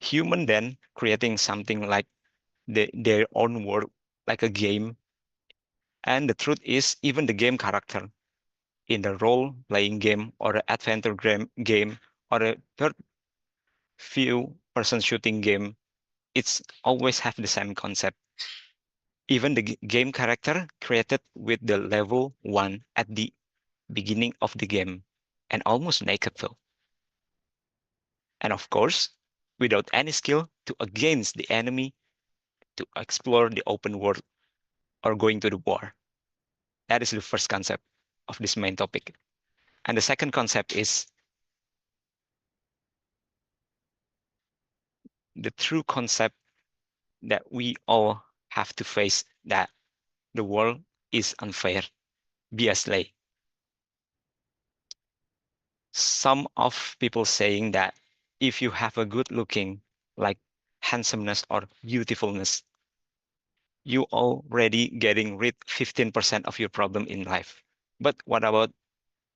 Human then creating something like their own world, like a game. And the truth is, even the game character in the role-playing game or an adventure game or a third view person shooting game, it's always have the same concept. Even the game character created with the level 1 at the beginning of the game and almost naked though. And of course, without any skill to against the enemy to explore the open world or going to the war. That is the first concept of this main topic. And the second concept is the true concept that we all have to face, that the world is unfair, biasly. Some of people saying that if you have a good looking, like handsomeness or beautifulness, you already getting rid 15% of your problem in life. But what about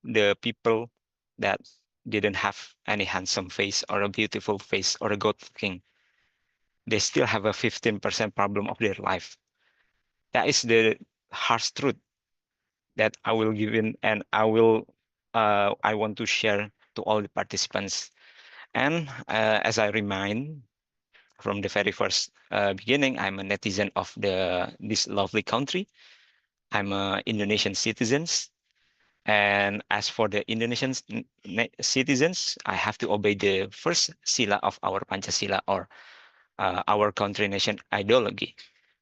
the people that didn't have any handsome face or a beautiful face or a good looking? They still have a 15% problem of their life. That is the harsh truth that I will give in, and I want to share to all the participants. And as I remind from the very first beginning, I'm a netizen of this lovely country. I'm a Indonesian citizen. And as for the Indonesian citizens, I have to obey the first sila of our Pancasila, or our country nation ideology.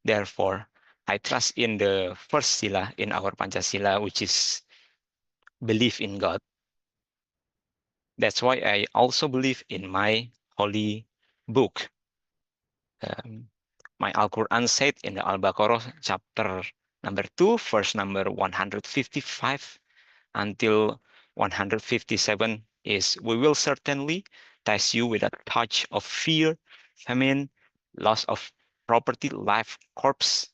Therefore, I trust in the first sila in our Pancasila, which is belief in God. That's why I also believe in my holy book. My Al-Quran said in the Al-Baqarah chapter number 2, verse number 155 until 157 is, we will certainly test you with a touch of fear, famine, loss of property, life, corpse.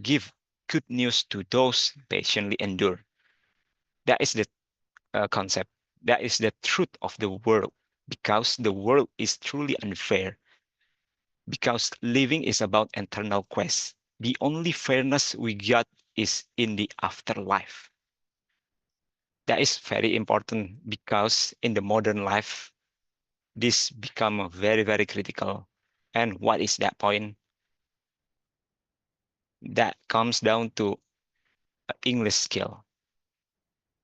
Give good news to those patiently endure. That is the concept. That is the truth of the world, because the world is truly unfair. Because living is about eternal quest. The only fairness we got is in the afterlife. That is very important, because in the modern life, this become very, very critical. And what is that point? That comes down to English skill.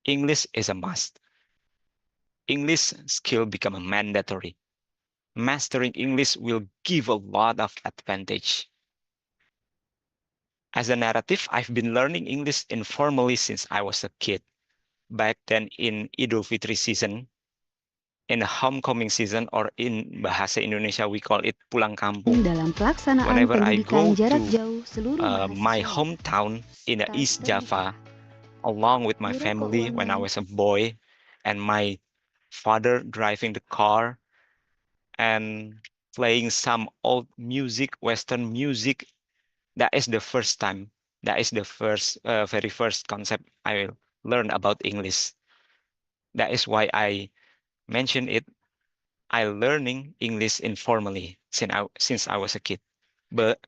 English is a must. English skill become a mandatory. Mastering English will give a lot of advantage. As a narrative, I've been learning English informally since I was a kid. Back then in Idul Fitri season, in the homecoming season, or in Bahasa Indonesia, we call it pulang kampung. Dalam pelaksanaan Whenever I pendidikan go jarak to jauh seluruh my mahasiswa hometown in the East Terbuka. Java, along with my Biro family when I Keuangan was a boy, and my father driving the car and playing some old music, Western music. That is the first time. That is the very first concept I learned about English. That is why I mentioned it. I learning English informally since I was a kid. But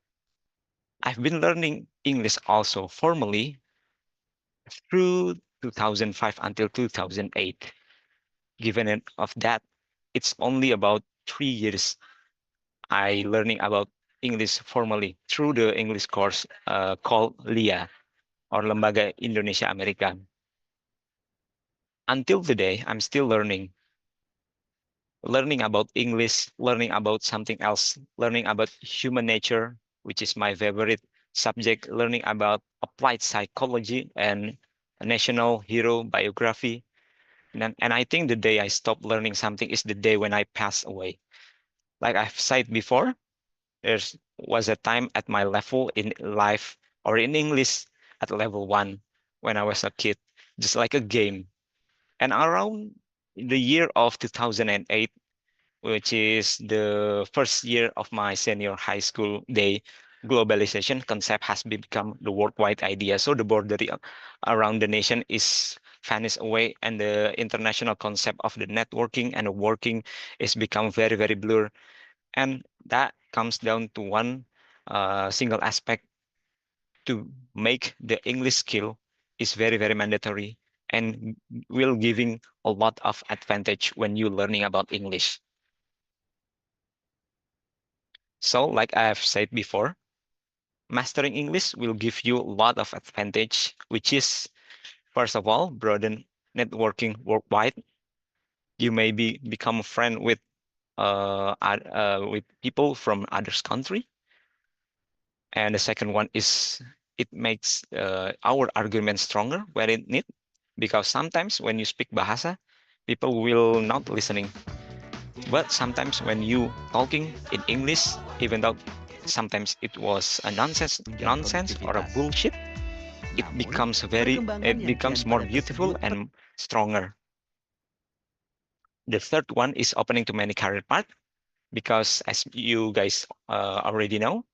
I've been learning English also formally through 2005 until 2008. Given it of that, it's only about 3 years I learning about English formally through the English course called LIA, or Lembaga Indonesia Amerika. Until today, I'm still learning about English, learning about something else, learning about human nature, which is my favorite subject, learning about applied psychology and national hero biography. And I think the day I stop learning something is the day when I pass away. Like I've said before, there was a time at my level in life or in English at level 1 when I was a kid, just like a game. And around the year of 2008, which is the first year of my senior high school day, globalization concept has become the worldwide idea. So the border around the nation is vanished away, and the international concept of the networking and the working is become very, very blur. And that comes down to one single aspect to make the English skill is very, very mandatory and will giving a lot of advantage when you learning about English. So like I have said before, mastering English will give you a lot of advantage, which is first of all, broaden networking worldwide. You may become a friend with people from others country. And the second one is it makes our argument stronger where it need, because sometimes when you speak bahasa, people will not listening. But sometimes when you talking in English, even though sometimes it was a Jenjang nonsense or a produktivitas. bullshit, Namun, it perkembangan yang becomes kian more padat beautiful tersebut and stronger. The third one is opening to many career paths, because as you guys already know,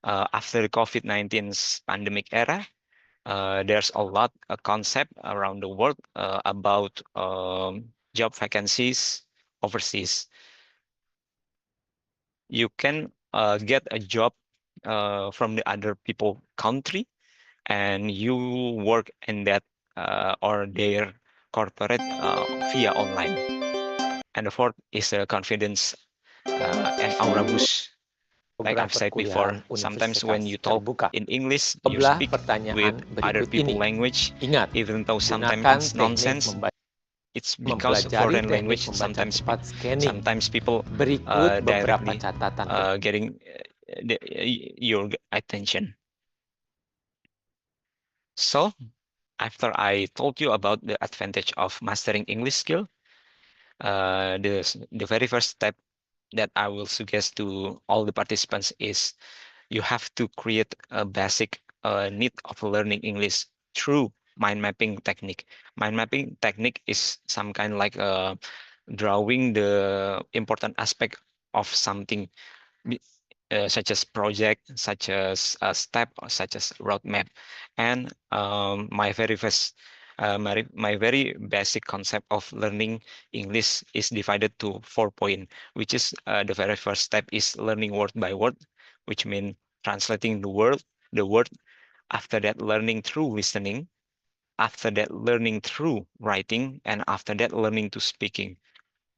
after the COVID-19's pandemic era, there's a lot of concept around the world about job vacancies overseas. You can get a job from the other people country, and you work in that or their corporate via online. And the fourth is confidence and aura boost. Like program I've said before, perkuliahan sometimes when Universitas you talk terbuka. in English, you Jawablah speak with pertanyaan other berikut people ini. language, Ingat, even though sometimes gunakan it's teknik nonsense. It's because mempelajari foreign teknik language membaca cepat scanning. sometimes people Berikut beberapa directly catatan getting your attention. So after I told you about the advantage of mastering English skill, the very first step that I will suggest to all the participants is you have to create a basic need of learning English through mind mapping technique. Mind mapping technique is some kind like drawing the important aspect of something, such as project, such as a step, or such as roadmap. And my very basic concept of learning English is divided to 4 points, which is the very first step is learning word by word, which means translating the word. After that, learning through listening. After that, learning through writing, and after that, learning to speaking.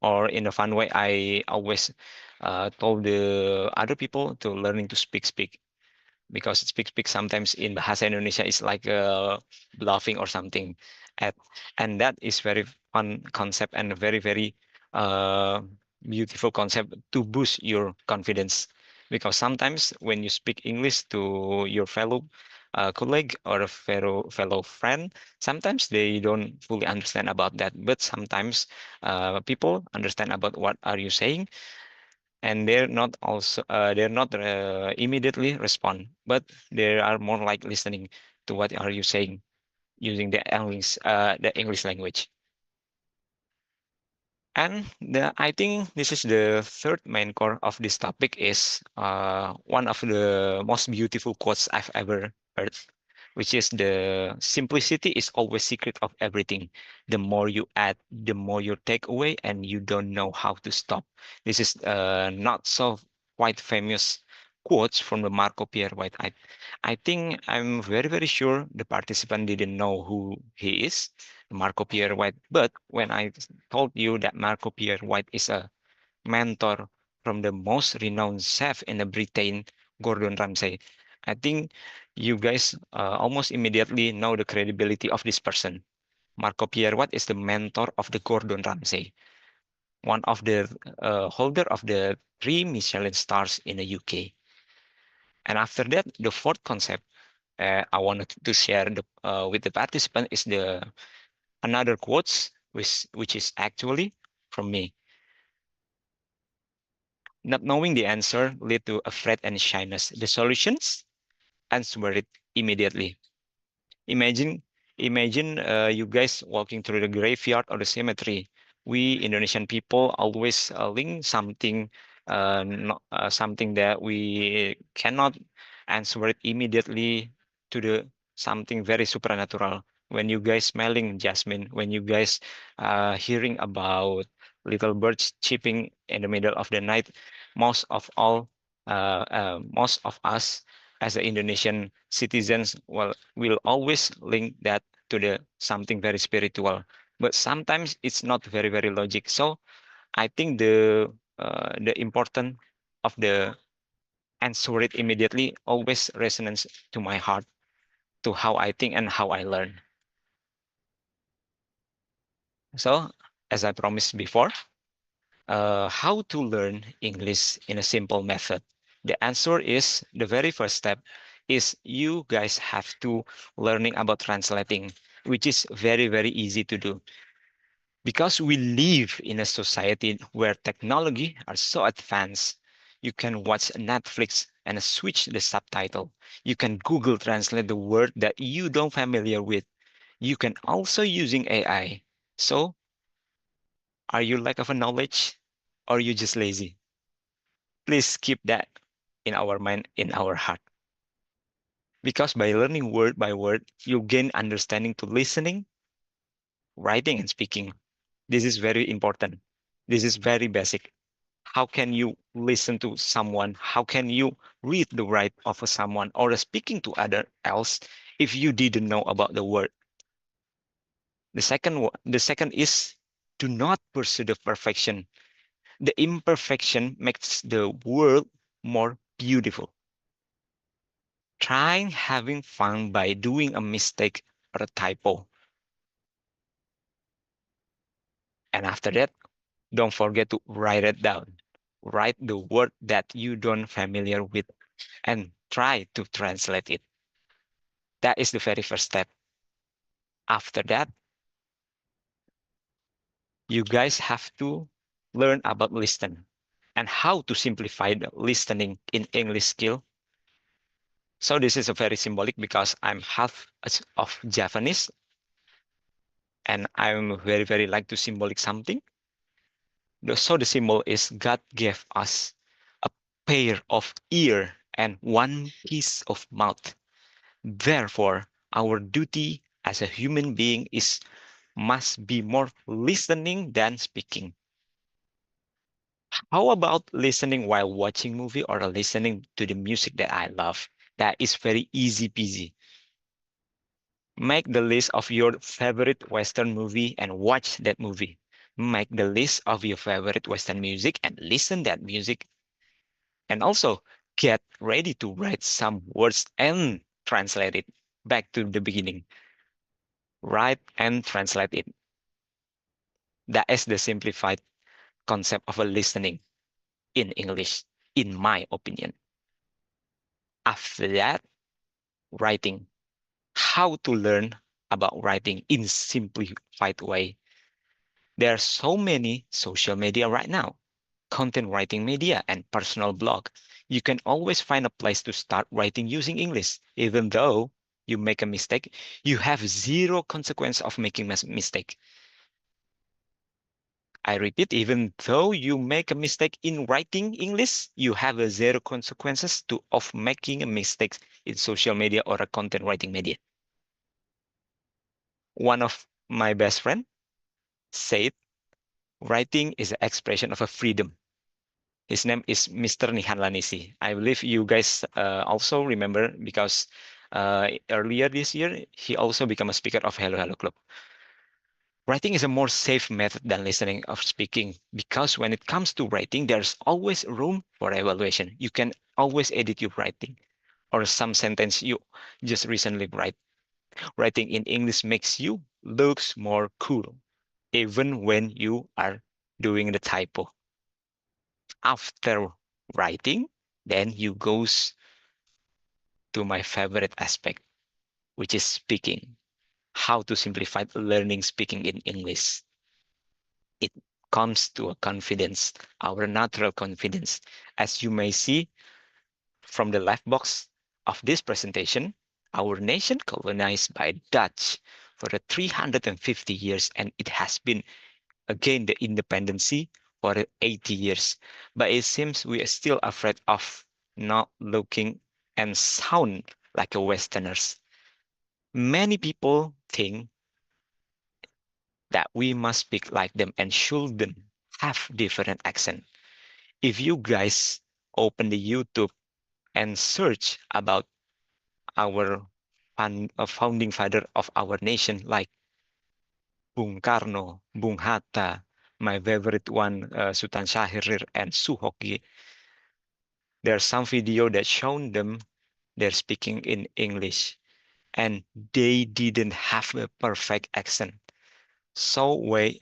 Or in a fun way, I always told the other people to learning to speak, because speak sometimes in bahasa Indonesia is like bluffing or something. And, and that is very fun concept and a very, very uh, beautiful concept to boost your confidence. Because sometimes when you speak English to your fellow colleague or a fellow friend, sometimes they don't fully understand about that. But sometimes people understand about what are you saying, and they're not immediately respond, but they are more like listening to what are you saying using the English language. And I think this is the third main core of this topic is one of the most beautiful quotes I've ever heard, which is the simplicity is always secret of everything. The more you add, the more you take away, and you don't know how to stop. This is not so quite famous quotes from the Marco Pierre White. I think I'm very, very sure the participant didn't know who he is, Marco Pierre White. But when I told you that Marco Pierre White is a mentor from the most renowned chef in the Britain, Gordon Ramsay, I think you guys almost immediately know the credibility of this person. Marco Pierre White is the mentor of the Gordon Ramsay, one of the holder of the 3 Michelin stars in the UK. And after that, the fourth concept I wanted to share with the participant is the another quotes which is actually from me. Not knowing the answer lead to afraid and shyness. The solutions, answer it immediately. Imagine, imagine you guys walking through the graveyard or the cemetery. We Indonesian people always link something, something that we cannot answer it immediately to the something very supernatural. When you guys smelling jasmine, when you guys hearing about little birds chirping in the middle of the night, most of all Most of us as a Indonesian citizens, well, will always link that to the something very spiritual, but sometimes it's not very very logic. So I think the important of the answer it immediately always resonates to my heart, to how I think and how I learn. So as I promised before, how to learn English in a simple method. The answer is the very first step is you guys have to learning about translating, which is very, very easy to do. Because we live in a society where technology are so advanced, you can watch Netflix and switch the subtitle. You can Google translate the word that you don't familiar with. You can also using AI. So are you lack of a knowledge or you just lazy? Please keep that in our mind, in our heart. Because by learning word by word, you gain understanding to listening, writing, and speaking. This is very important. This is very basic. How can you listen to someone? How can you read the right of a someone or speaking to other else if you didn't know about the word? The second is do not pursue the perfection. The imperfection makes the world more beautiful. Trying having fun by doing a mistake or a typo. And after that, don't forget to write it down. Write the word that you don't familiar with and try to translate it. That is the very first step. After that, you guys have to learn about listen and how to simplify the listening in English skill. So this is a very symbolic because I'm half of Japanese and I'm very, very like to symbolic something. So the symbol is God gave us a pair of ear and one piece of mouth. Therefore, our duty as a human being is must be more listening than speaking. How about listening while watching movie or listening to the music that I love? That is very easy peasy. Make the list of your favorite Western movie and watch that movie. Make the list of your favorite Western music and listen that music. And also get ready to write some words and translate it back to the beginning. Write and translate it. That is the simplified concept of a listening in English, in my opinion. After that, writing. How to learn about writing in simplified way. There are so many social media right now, content writing media and personal blog. You can always find a place to start writing using English. Even though you make a mistake, you have zero consequence of making a mistake. I repeat, even though you make a mistake in writing English, you have a zero consequences of making a mistake in social media or a content writing media. One of my best friend said, writing is an expression of a freedom. His name is Mr. Nihan Lanisi. I believe you guys also remember because earlier this year, he also became a speaker of Hello Hello Club. Writing is a more safe method than listening or speaking because when it comes to writing, there's always room for evaluation. You can always edit your writing or some sentence you just recently write. Writing in English makes you looks more cool, even when you are doing the typo. After writing, then you goes to my favorite aspect, which is speaking. How to simplify learning speaking in English. It comes to a confidence, our natural confidence. As you may see from the left box of this presentation, our nation colonized by Dutch for the 350 years, and it has been again the independency for 80 years. But it seems we are still afraid of not looking and sound like a Westerners. Many people think that we must speak like them and shouldn't have different accent. If you guys open the YouTube and search about our founding father of our nation, like Bung Karno, Bung Hatta, my favorite one, Sultan Syahrir and Suhoki. There's some video that shown them they're speaking in English, and they didn't have a perfect accent. So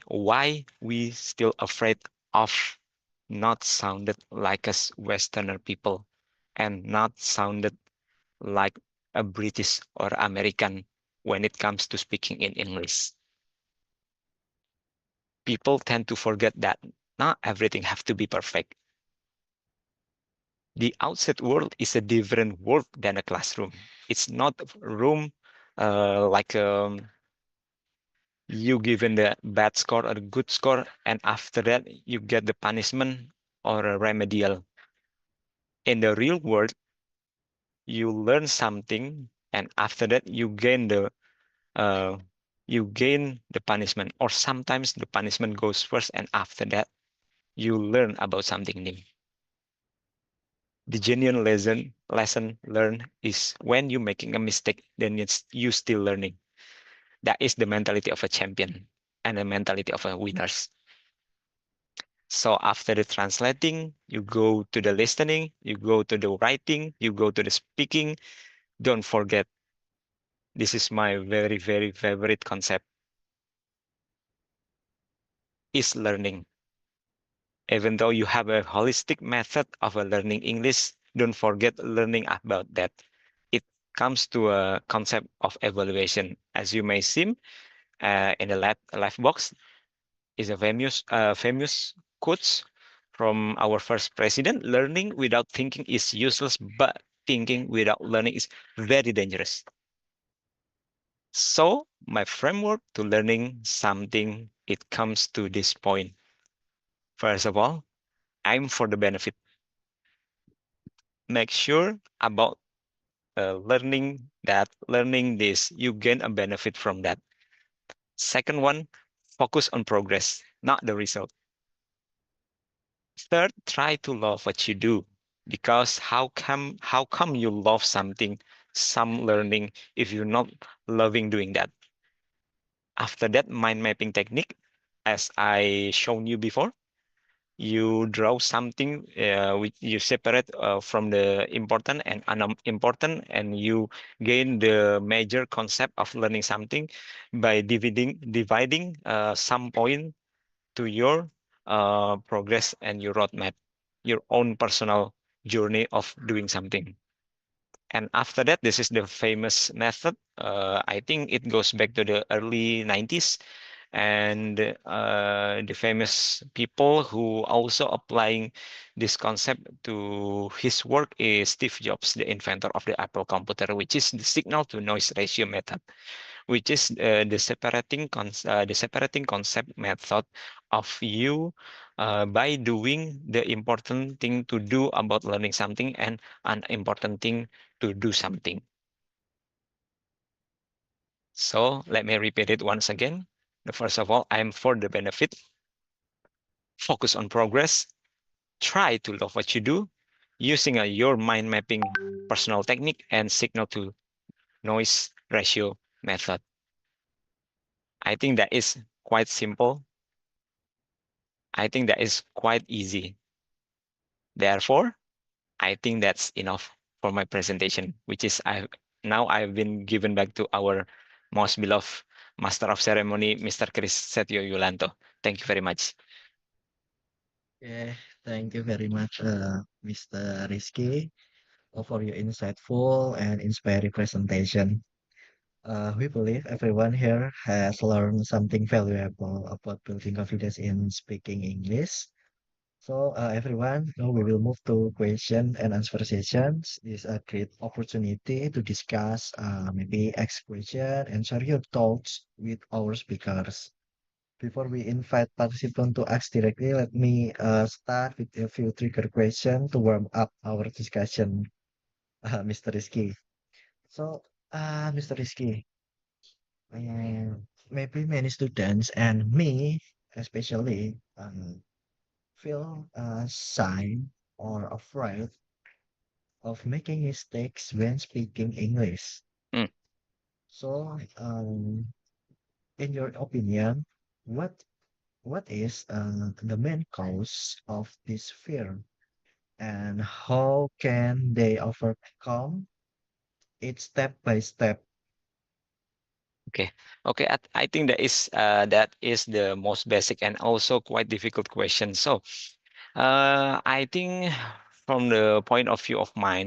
why we still afraid of not sounded like us Westerner people and not sounded like a British or American when it comes to speaking in English? People tend to forget that not everything have to be perfect. The outside world is a different world than a classroom. It's not a room like you given the bad score or a good score, and after that you get the punishment or a remedial. In the real world, you learn something, and after that uh, you gain the punishment, or sometimes the punishment goes first, and after that you learn about something new. The genuine lesson learned is when you're making a mistake, then you still learning. That is the mentality of a champion and the mentality of a winners. So after the translating, you go to the listening, you go to the writing, you go to the speaking. Don't forget, this is my very, very favorite concept, is learning. Even though you have a holistic method of learning English, don't forget learning about that. It comes to a concept of evaluation. As you may see in the life box, is a famous quotes from our first president. Learning without thinking is useless, but thinking without learning is very dangerous. So my framework to learning something, it comes to this point. First of all, I'm for the benefit. Make sure about learning this, you gain a benefit from that. Second one, focus on progress, not the result. Third, try to love what you do, because how come you love something, some learning, if you're not loving doing that? After that, mind mapping technique, as I shown you before, you draw something which you separate from the important and unimportant, and you gain the major concept of learning something by dividing some point to your progress and your roadmap, your own personal journey of doing something. And after that, this is the famous method. I think it goes back to the early 90s. And the famous people who also applying this concept to his work is Steve Jobs, the inventor of the Apple computer, which is the signal to noise ratio method, which is the separating concept method of you by doing the important thing to do about learning something and an important thing to do something. So let me repeat it once again. The first of all, I'm for the benefit, focus on progress, try to love what you do, using your mind mapping personal technique and signal to noise ratio method. I think that is quite simple. I think that is quite easy. Therefore, I think that's enough for my presentation, which is I've been given back to our most beloved Master of Ceremony, Mr. Chris Setio Yulanto. Thank you very much. Yeah, thank you very much, Mr. Rizky, for your insightful and inspiring presentation. We believe everyone here has learned something valuable about building confidence in speaking English. So, everyone, now we will move to question and answer sessions. This is a great opportunity to discuss, maybe ask question and share your thoughts with our speakers. Before we invite participants to ask directly, let me start with a few trigger questions to warm up our discussion, Mr. Rizky. So, Mr. Rizky, maybe many students and me especially feel shy or afraid of making mistakes when speaking English. Mm. So, in your opinion, what what is the main cause of this fear, and how can they overcome it step by step? Okay. Okay. I think that is the most basic and also quite difficult question. So, I think from the point of view of mine,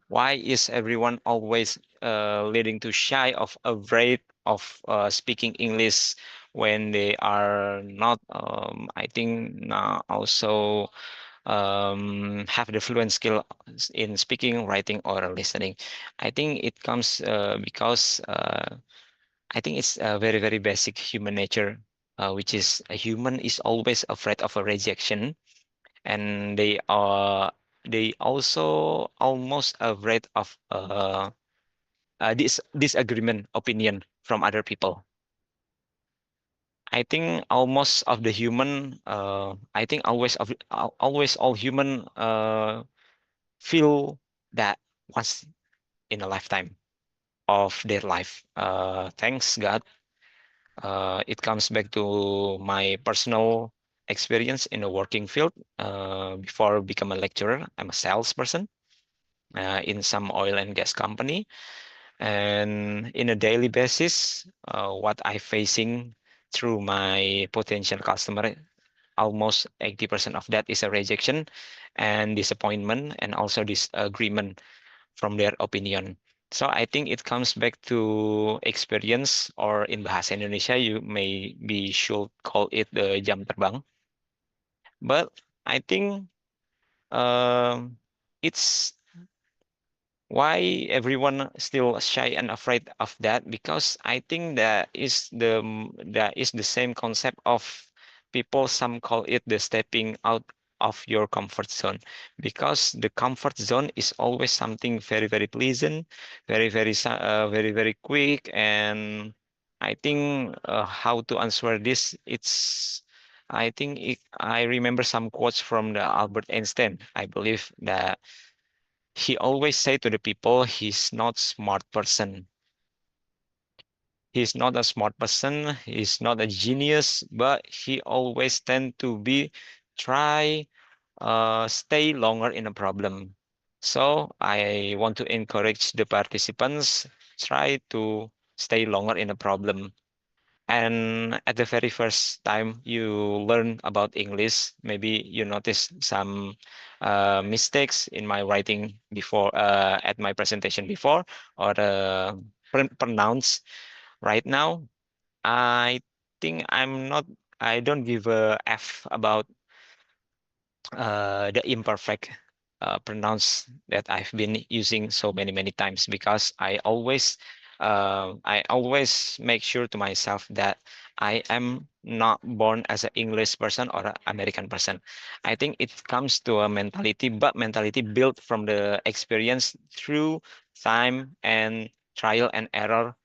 why is everyone always leading to shy of afraid of speaking English when they are not? I think now also have the fluent skill in speaking, writing, or listening. I think it comes because I think it's a very, very basic human nature, which is a human is always afraid of a rejection, and they also almost afraid of disagreement opinion from other people. I think almost of the human, I think always all human feel that once in a lifetime of their life. Thanks God, it comes back to my personal experience in the working field. Before become a lecturer, I'm a salesperson in some oil and gas company, and in a daily basis, what I facing through my potential customer, almost 80% of that is a rejection and disappointment and also disagreement from their opinion. So I think it comes back to experience, or in bahasa Indonesia, you may be should call it the jam terbang. But I think it's why everyone still shy and afraid of that, because I think that is the same concept of people, some call it the stepping out of your comfort zone, because the comfort zone is always something very, very pleasant, very, very very, very quick. And I think how to answer this, I remember some quotes from the Albert Einstein. I believe that he always say to the people he's not smart person. He's not a smart person, he's not a genius, but he always tend to be try stay longer in a problem. So I want to encourage the participants, try to stay longer in a problem. And at the very first time you learn about English, maybe you notice some mistakes in my writing before, at my presentation before, or pronounce right now. I think I don't give a F about the imperfect pronounce that I've been using so many, many times, because I always make sure to myself that I am not born as an English person or an American person. I think it comes to a mentality, but mentality built from the experience through time and trial and error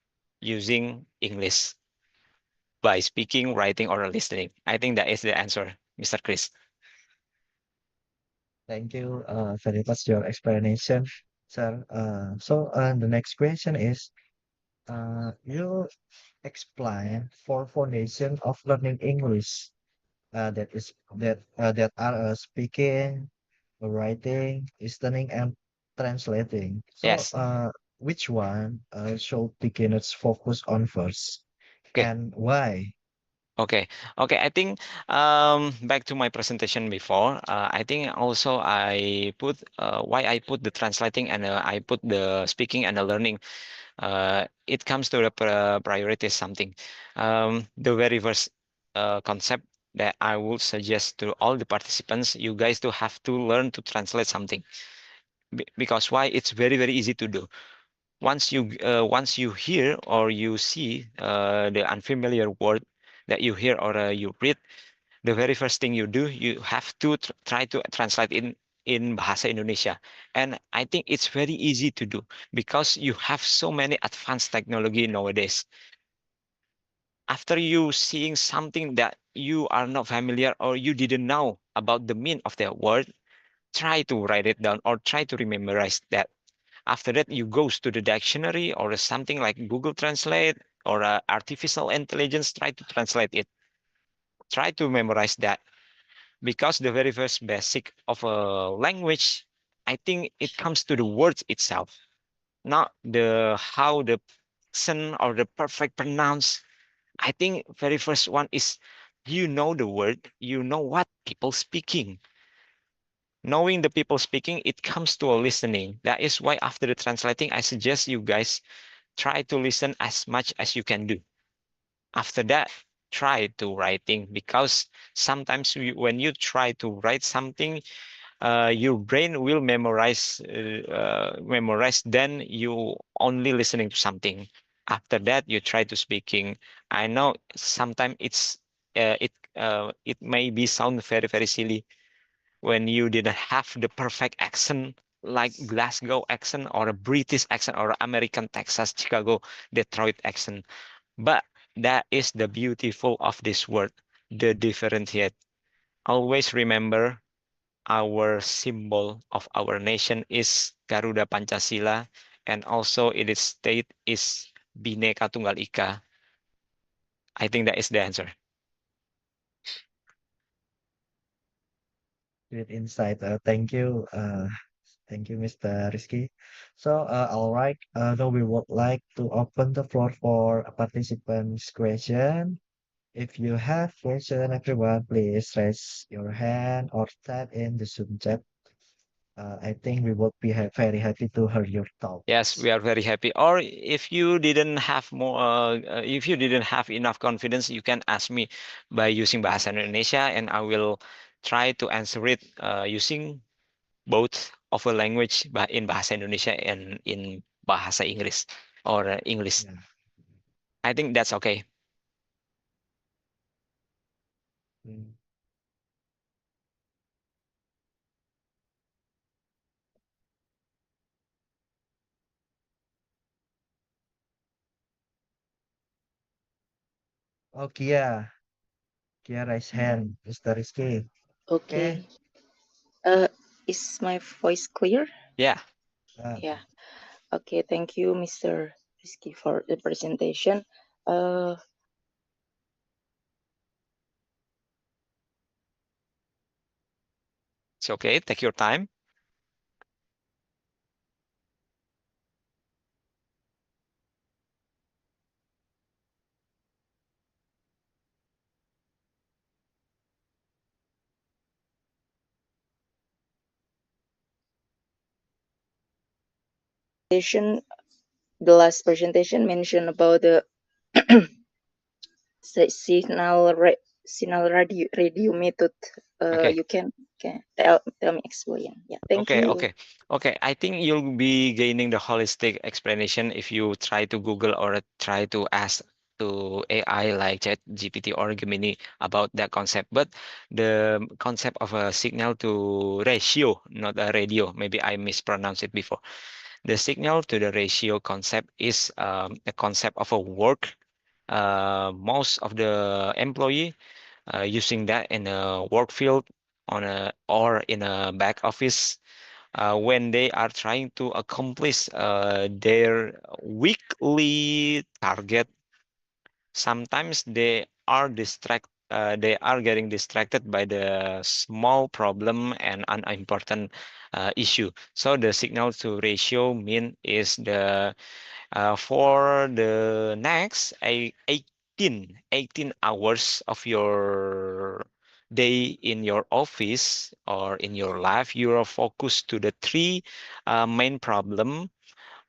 using English by speaking, writing, or listening. I think that is the answer, Mr. Chris. Thank you very much your explanation, sir. The next question is, you explain four foundation of learning English. That are speaking, writing, listening, and translating. So, Yes. which one should beginners focus on first, Okay. and why? Okay. Okay. I think back to my presentation before. I think also I put why I put the translating and I put the speaking and the learning. It comes to the priority something. The very first concept that I would suggest to all the participants, you guys to have to learn to translate something. Because why? It's very, very easy to do. Once you hear or you see the unfamiliar word that you hear or you read, the very first thing you do, you have to try to translate in bahasa Indonesia. And I think it's very easy to do, because you have so many advanced technology nowadays. After you seeing something that you are not familiar or you didn't know about the meaning of the word, try to write it down or try to memorize that. After that, you goes to the dictionary or something like Google Translate or artificial intelligence, try to translate it. Try to memorize that because the very first basic of a language, I think it comes to the words itself, not the how the accent or the perfect pronounce. I think very first one is you know the word, you know what people speaking. Knowing the people speaking, it comes to a listening. That is why after the translating, I suggest you guys try to listen as much as you can do. After that, try to writing because sometimes when you try to write something, your brain will memorize. Then you only listening to something. After that, you try to speaking. I know sometimes it may be sound very silly when you didn't have the perfect accent like Glasgow accent or a British accent or American Texas, Chicago, Detroit accent. But that is the beautiful of this word, the differentiate. Always remember our symbol of our nation is Garuda Pancasila, and also its state is Bhinneka Tunggal Ika. I think that is the answer. Great insight. Thank you, Mr. Rizky. So, all right. Now we would like to open the floor for a participant's question. If you have question, everyone, please raise your hand or type in the Zoom chat. I think we would be very happy to hear your Yes, thoughts. we are very happy. Or if you didn't have if you didn't have enough confidence, you can ask me by using Bahasa Indonesia, and I will try to answer it using both of a language, in Bahasa Indonesia and in Bahasa Inggris or English. Yeah. I think that's okay. Mm. Oh, Kia raise hand, Mr. Rizky. Okay. Okay. Uh, is my voice clear? Yeah, Yeah. Okay. Thank you, Mr. Rizky, for the presentation. Uh, it's okay. Take your time. presentation, the last presentation mentioned about the signal radio method. Okay. You can tell me explain. Yeah. Thank Okay, you. okay, okay. I think you'll be gaining the holistic explanation if you try to Google or try to ask to AI like ChatGPT or Gemini about that concept. But the concept of a signal to ratio, not a radio, maybe I mispronounced it before. The signal to the ratio concept is a concept of a work. Most of the employee using that in a work field on a or in a back office when they are trying to accomplish their weekly target. Sometimes they are getting distracted by the small problem and unimportant issue. So the signal to ratio mean is the for the next 18 hours of your day in your office or in your life, you are focused to the three main problem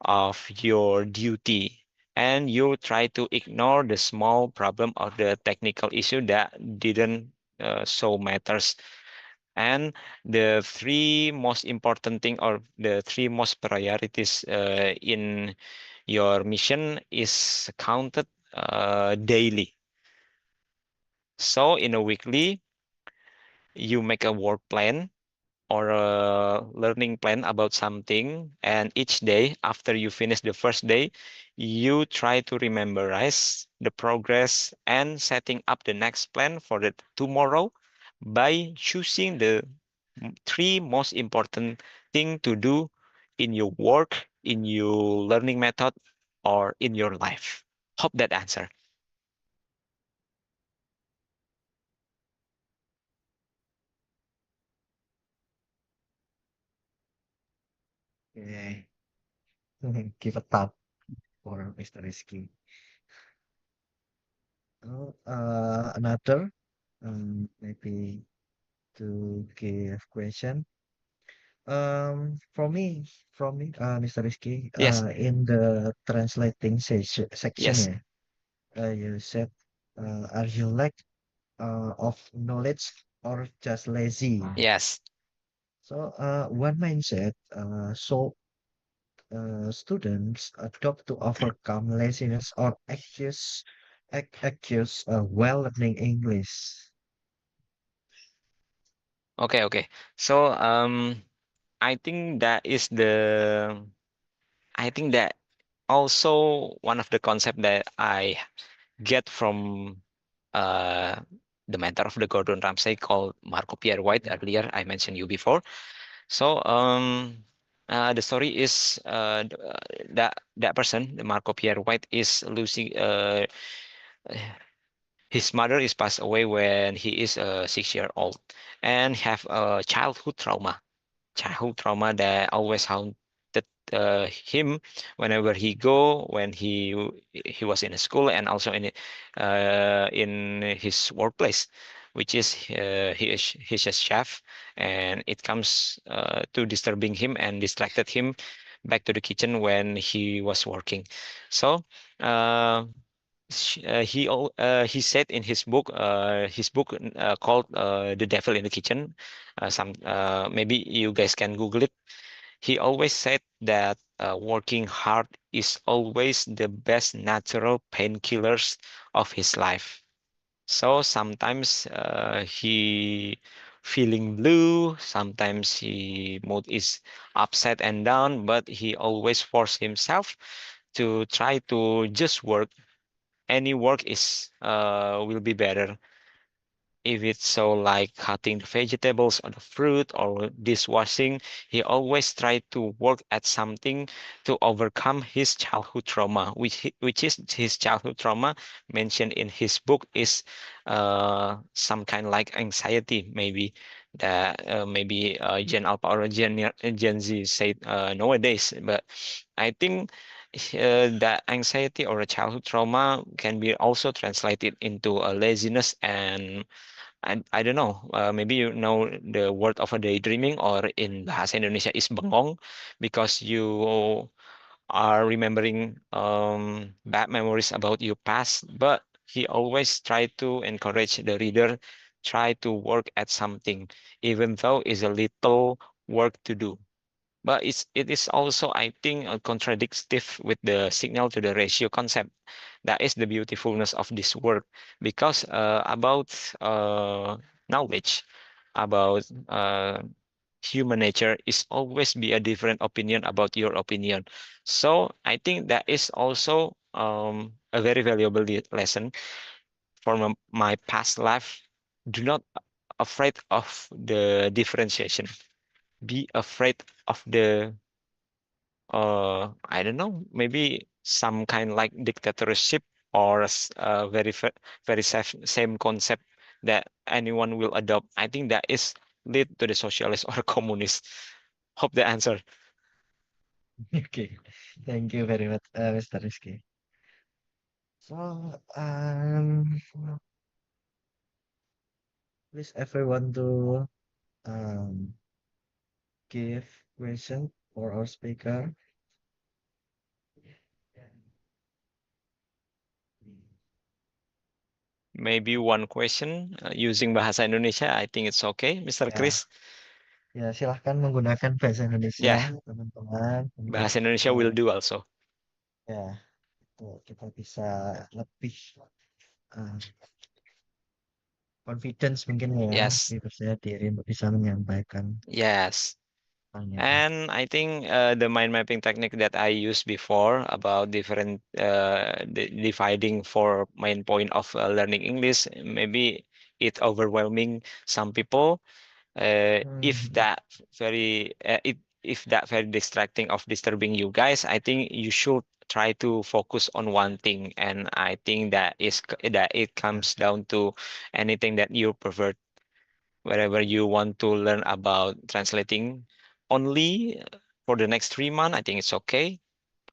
of your duty. And you try to ignore the small problem or the technical issue that didn't so matters. And the three most important thing or the three most priorities in your mission is counted daily. So in a weekly, you make a work plan or a learning plan about something, and each day after you finish the first day, you try to rememberize the progress and setting up the next plan for the tomorrow by choosing the three most important thing to do in your work, in your learning method, or in your life. Hope that answer. Okay. Give a thought for Mr. Rizky. Another, maybe to give question. For me, Mr. Rizky, Yes, in the translating section, yes, yeah, you said, are you lack of knowledge or just lazy? yes. So, one mindset, students adopt to overcome laziness or accuse while learning English. Okay, okay. So I think that is the I think that also one of the concept that I get from uh, the mentor of the Gordon Ramsay called Marco Pierre White earlier. I mentioned you before. So the story is that person, the Marco Pierre White, is losing. His mother is passed away when he is 6 year old, and have a childhood trauma that always haunted him whenever he go when he was in school and also in his workplace, which is he's a chef, and it comes to disturbing him and distracted him back to the kitchen when he was working. So uh, he said in his book called The Devil in the Kitchen. Some maybe you guys can Google it. He always said that working hard is always the best natural painkillers of his life. So sometimes he feeling blue, sometimes he mood is upset and down, but he always force himself to try to just work. Any work is will be better if it's so like cutting the vegetables or the fruit or dishwashing. He always tried to work at something to overcome his childhood trauma, which is his childhood trauma mentioned in his book is some kind like anxiety, maybe that maybe Gen Alpha or Gen Z say nowadays. But I think that anxiety or a childhood trauma can be also translated into a laziness and I don't know. Maybe you know the word of a daydreaming, or in bahasa Indonesia is bengong, because you are remembering bad memories about your past. But he always try to encourage the reader, try to work at something, even though it's a little work to do. But it is also, I think, contradictive with the signal to the ratio concept. That is the beautifulness of this work, because about knowledge, about human nature is always be a different opinion about your opinion. So I think that is also a very valuable lesson from my past life. Do not afraid of the differentiation. Be afraid of the I don't know, maybe some kind like dictatorship or very very same concept that anyone will adopt. I think that is lead to the socialist or communist. Hope the answer. Okay, thank you very much, Mr. Rizky. So, please everyone to um, give question for our speaker. Maybe one question using bahasa Indonesia. I think it's okay, Mr. Ya, Chris. ya silahkan menggunakan bahasa Indonesia, Yeah, teman-teman, untuk bahasa Indonesia will do also. ya, untuk kita bisa lebih uh, confidence mungkin ya, Yes, lebih percaya diri untuk bisa menyampaikan yes. pertanyaan. And I think the mind mapping technique that I used before about different dividing for main point of learning English, maybe it overwhelming some people. If Mhm. that very it if that very distracting of disturbing you guys, I think you should try to focus on one thing, and I think that it Yeah, comes down to anything that you prefer, wherever you want to learn about translating only for the next 3 months. I think it's okay,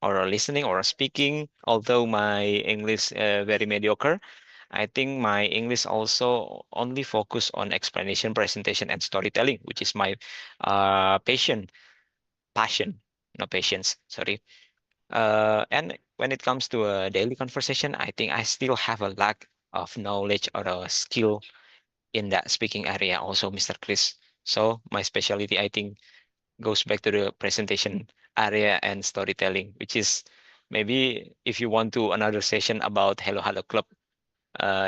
or listening or speaking. Although my English very mediocre, I think my English also only focus on explanation, presentation, and storytelling, which is my passion, no patience. Sorry. And when it comes to a daily conversation, I think I still have a lack of knowledge or a skill in that speaking area, also, Mr. Chris. So my specialty, I think, goes back to the presentation area and storytelling, which is maybe if you want to another session about Hello Hello Club,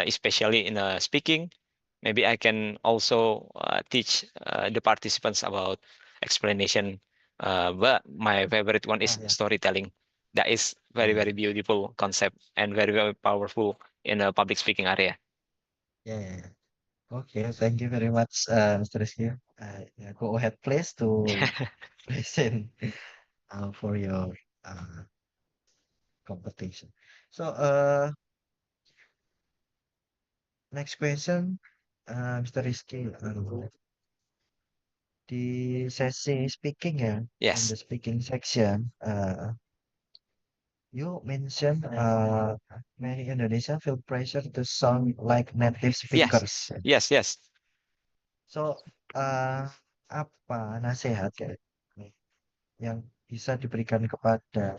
especially in speaking, maybe I can also teach the participants about explanation. But my favorite one is yeah, storytelling. That is very, yeah, very beautiful concept and very, very powerful in a public speaking area. yeah, yeah, yeah. Okay, thank you very much, Mr. Rizky. Yeah, go ahead, please, to present for your uh, competition. So, next question, Mr. Rizky. Di sesi speaking ya, in Yes. the speaking section, you mentioned many Indonesians feel pressure to sound like native Yes. speakers. Yes. Yes. So, uh, apa nasihat ya yang bisa diberikan kepada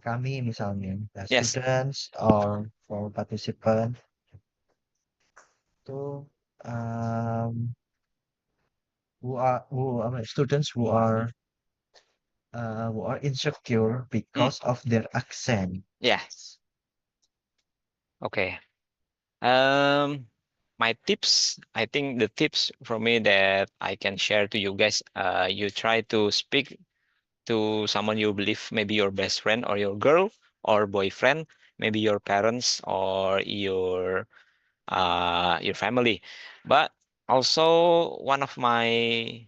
kami misalnya, Yes. students or for participant to students who are insecure Mm. because of their accent. Yeah. Okay. Um, my tips, I think the tips from me that I can share to you guys, you try to speak to someone you believe, maybe your best friend or your girl or boyfriend, maybe your parents or your family. But also one of my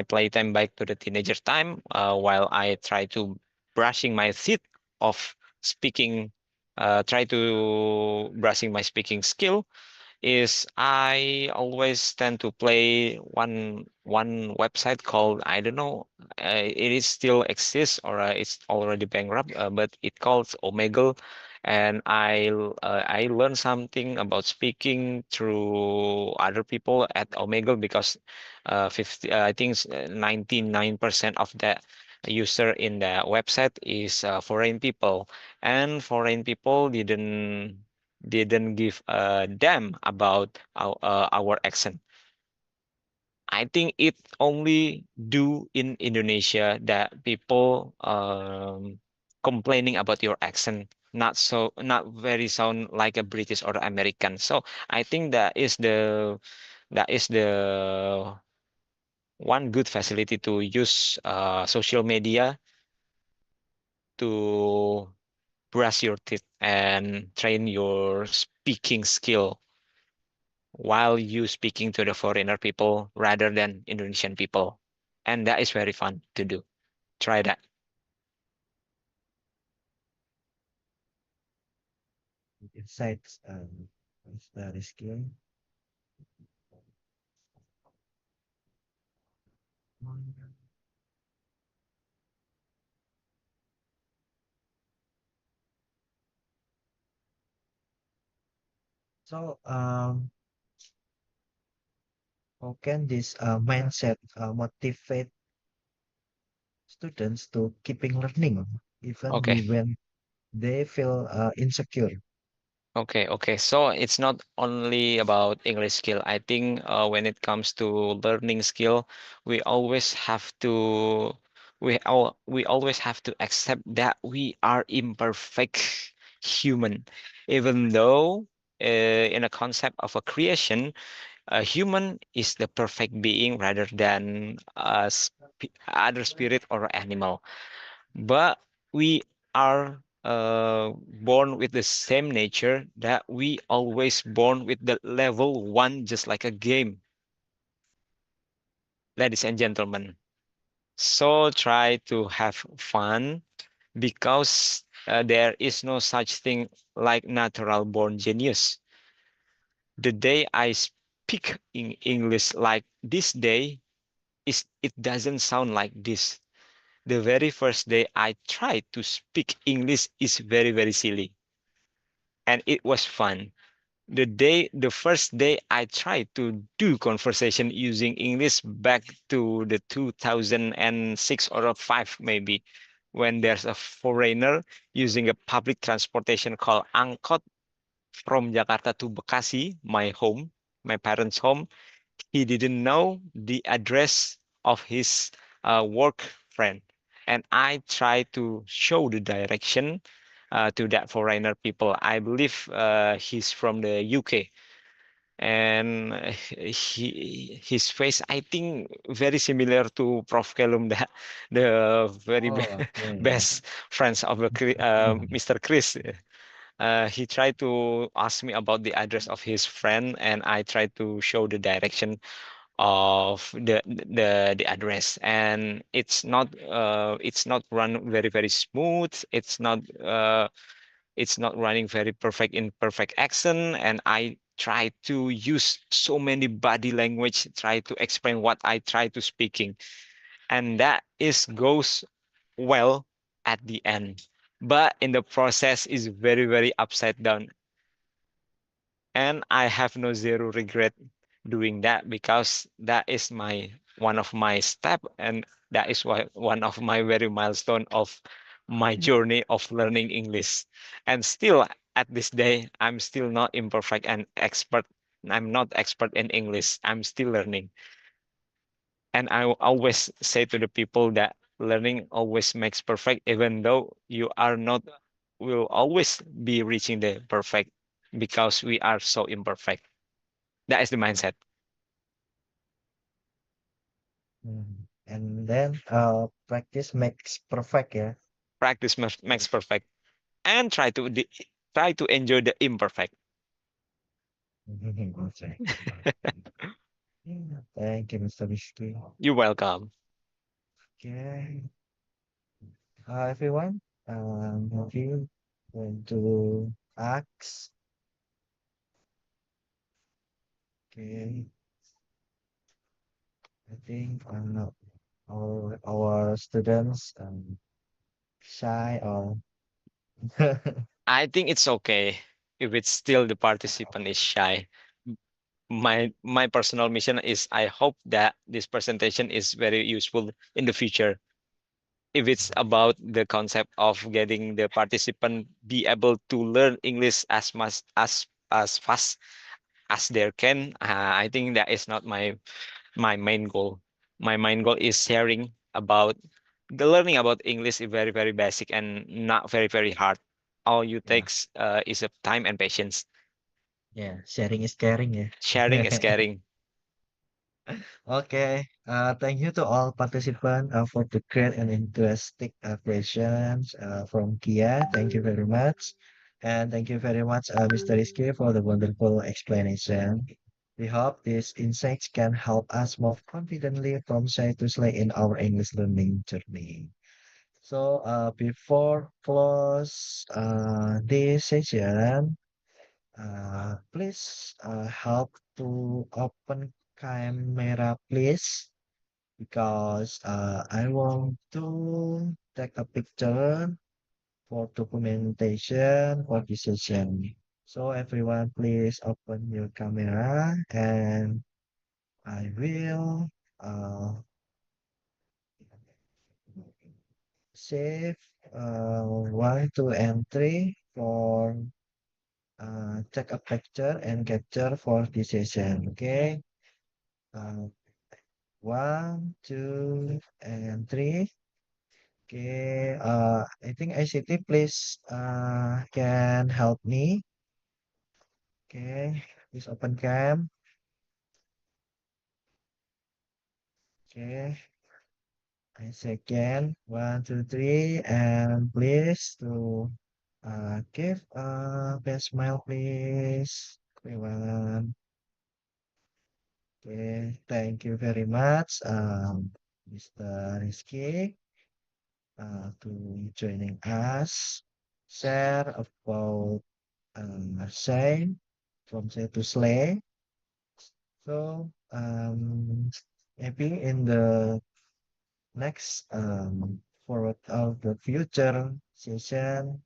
playtime back to the teenager time, while I try to brushing my teeth of speaking, try to brushing my speaking skill, is I always tend to play one website called, I don't know, it is still exists or it's already bankrupt, but it calls Omegle, and I learned something about speaking through other people at Omegle, because 50 I think 99% of the user in the website is foreign people, and foreign people didn't give a damn about our accent. I think it only do in Indonesia that people complaining about your accent, not very sound like a British or American. So I think that is the one good facility to use social media to brush your teeth and train your speaking skill while you speaking to the foreigner people rather than Indonesian people. And that is very fun to do. Try that. Insights, Mr. Rizky. So, how can this mindset motivate students to keeping learning even Okay. when they feel insecure? Okay. So it's not only about English skill. I think when it comes to learning skill, we always have to we always have to accept that we are imperfect human, even though in a concept of a creation, a human is the perfect being rather than other spirit or animal. But we are born with the same nature that we always born with the level one, just like a game, ladies and gentlemen. So try to have fun because there is no such thing like natural born genius. The day I speak in English like this day is it doesn't sound like this. The very first day I tried to speak English is very very silly and it was fun. The first day I tried to do conversation using English back to the 2006 or 5 maybe when there's a foreigner using a public transportation called angkot from Jakarta to Bekasi, my home, my parents' home. He didn't know the address of his work friend. And I tried to show the direction to that foreigner people. I believe he's from the UK. And his face, I think, very similar to Prof. Kelum, the very Oh, okay. best friends of the Mr. Chris. He tried to ask me about the address of his friend, and I tried to show the direction of the address. And it's not run very very smooth. It's not running very perfect in perfect accent. And I try to use so many body language, try to explain what I try to speaking, and that is goes well at the end. But in the process is very very upside down, and I have no zero regret doing that because that is my one of my step, and that is why one of my very milestone of my journey of learning English. And still at this day I'm still not imperfect and expert. I'm not expert in English, I'm still learning. And I always say to the people that learning always makes perfect, even though you are not will always be reaching the perfect because we are so imperfect. That is the mindset. And then practice makes perfect, yeah. Practice makes perfect, and try to enjoy the imperfect. Okay. Thank you, Mr. Rizky. You're welcome. Okay. Everyone, moving to ask. Okay. I think our students shy or I think it's okay if it's still the participant is shy. My personal mission is I hope that this presentation is very useful in the future. If it's about the concept of getting the participant be able to learn English as much as fast as they can, I think that is not my main goal. My main goal is sharing about the learning about English is very very basic and not very very hard. All you yeah, takes is a time and patience. yeah, sharing is caring, Sharing is yeah. caring. Okay, thank you to all participants for the great and interesting questions from Kia. Thank you very much. And thank you very much, Mr. Rizky, for the wonderful explanation. We hope these insights can help us move confidently from shy to slay in our English learning journey. So, before close this session, please help to open camera, please, because I want to take a picture for documentation for this session. So everyone, please open your camera and I will save 1, 2, and 3 for take a picture and capture for this session. Okay. Uh, 1, 2, and 3. Okay. I think ICT please can help me. Okay. Please open cam. Okay. I second 1, 2, 3, and please to Give a best smile, please. Everyone. Okay, thank you very much, Mr. Rizky, to joining us. Share about Shane from Say to Slay. So, maybe in the next forward of the future session,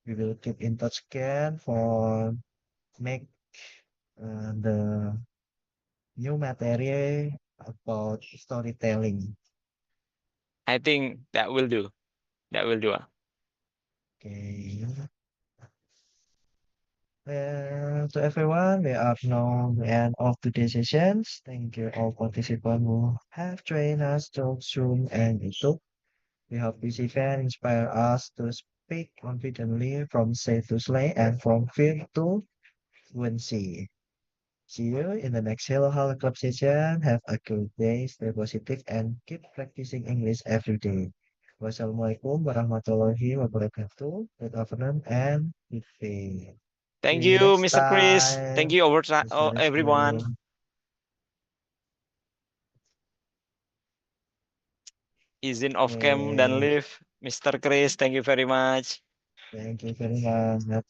we will keep in touch again for make the new material about storytelling. I think that will do. That will do. Okay. To everyone, we are now the end of today's sessions. Thank you all participants who have joined us through Zoom and YouTube. We hope this event inspire us to speak confidently from safe to slay and from fear to fluency. See you in the next Hello Hello Club session. Have a good day, stay positive, and keep practicing English every day. Wassalamualaikum warahmatullahi wabarakatuh. Good afternoon and good day. Thank See you you, next Mr. Chris. Thank time, you, Mr. everyone. Rizky. Izin off cam dan Okay, live. Mr. Chris, thank you very much. thank you very much.